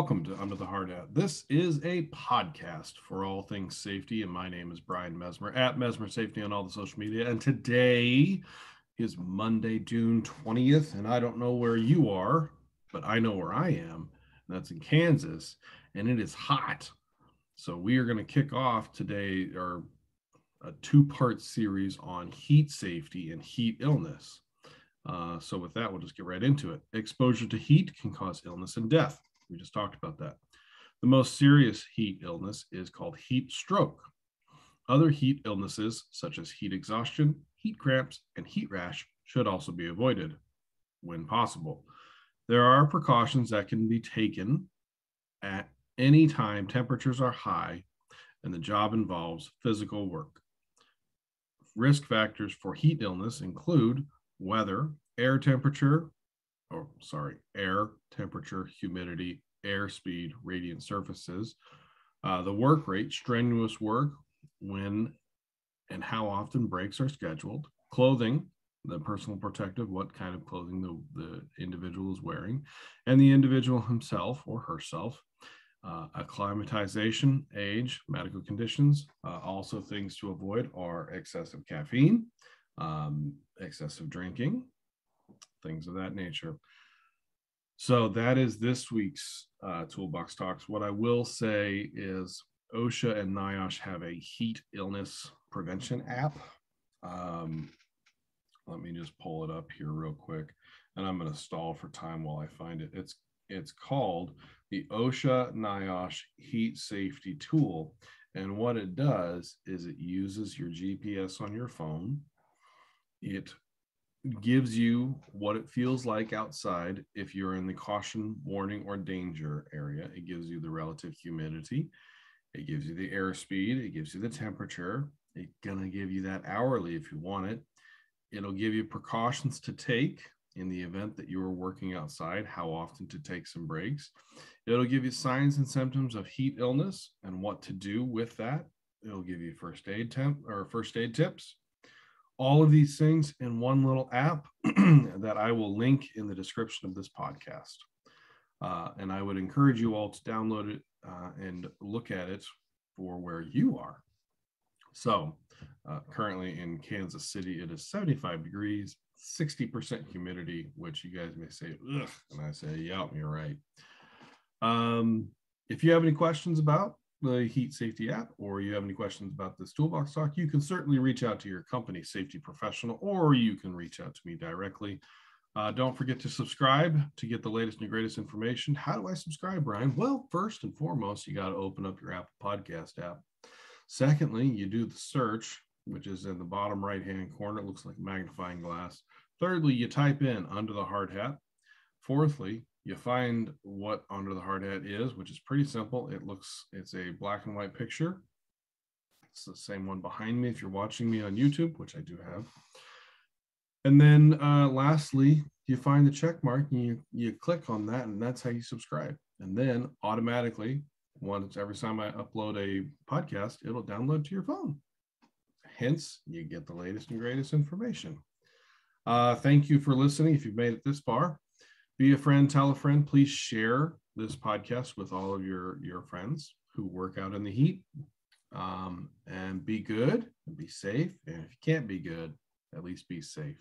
welcome to Under the Hard Hat. This is a podcast for all things safety, and my name is Brian Mesmer at Mesmer Safety on all the social media. And today is Monday, June 20th, and I don't know where you are, but I know where I am, and that's in Kansas, and it is hot. So we are going to kick off today our a two-part series on heat safety and heat illness. So with that, we'll just get right into it. Exposure to heat can cause illness and death. We just talked about that. The most serious heat illness is called heat stroke. Other heat illnesses, such as heat exhaustion, heat cramps, and heat rash, should also be avoided when possible. There are precautions that can be taken at any time temperatures are high and the job involves physical work. Risk factors for heat illness include weather, air temperature, humidity, airspeed, radiant surfaces, the work rate, strenuous work, when and how often breaks are scheduled, clothing, the personal protective, what kind of clothing the individual is wearing, and the individual himself or herself, acclimatization, age, medical conditions. Also things to avoid are excessive caffeine, excessive drinking, things of that nature. So that is this week's Toolbox Talks. What I will say is OSHA and NIOSH have a heat illness prevention app. Let me just pull it up here real quick, and I'm going to stall for time while I find it. It's called the OSHA NIOSH Heat Safety Tool, and what it does is it uses your GPS on your phone. It gives you what it feels like outside if you're in the caution, warning, or danger area. It gives you the relative humidity. It gives you the airspeed. It gives you the temperature. It's going to give you that hourly if you want it. It'll give you precautions to take in the event that you are working outside, how often to take some breaks. It'll give you signs and symptoms of heat illness and what to do with that. It'll give you first aid tips. All of these things in one little app that I will link in the description of this podcast. And I would encourage you all to download it and look at it for where you are. So currently in Kansas City, it is 75 degrees, 60% humidity, which you guys may say, ugh, and I say, yeah, you're right. If you have any questions about the Heat Safety app, or you have any questions about this Toolbox Talk, you can certainly reach out to your company safety professional, or you can reach out to me directly. Don't forget to subscribe to get the latest and greatest information. How do I subscribe, Brian? Well, first and foremost, you got to open up your Apple Podcast app. Secondly, you do the search, which is in the bottom right-hand corner. It looks like a magnifying glass. Thirdly, you type in Under the Hard Hat. Fourthly, you find what Under the Hard Hat is, which is pretty simple. It's a black and white picture. It's the same one behind me if you're watching me on YouTube, which I do have. And then lastly, you find the check mark and you click on that, and that's how you subscribe. And then automatically, every time I upload a podcast, it'll download to your phone. Hence, you get the latest and greatest information. Thank you for listening. If you've made it this far, be a friend, tell a friend. Please share this podcast with all of your friends who work out in the heat. And be good and be safe. And if you can't be good, at least be safe.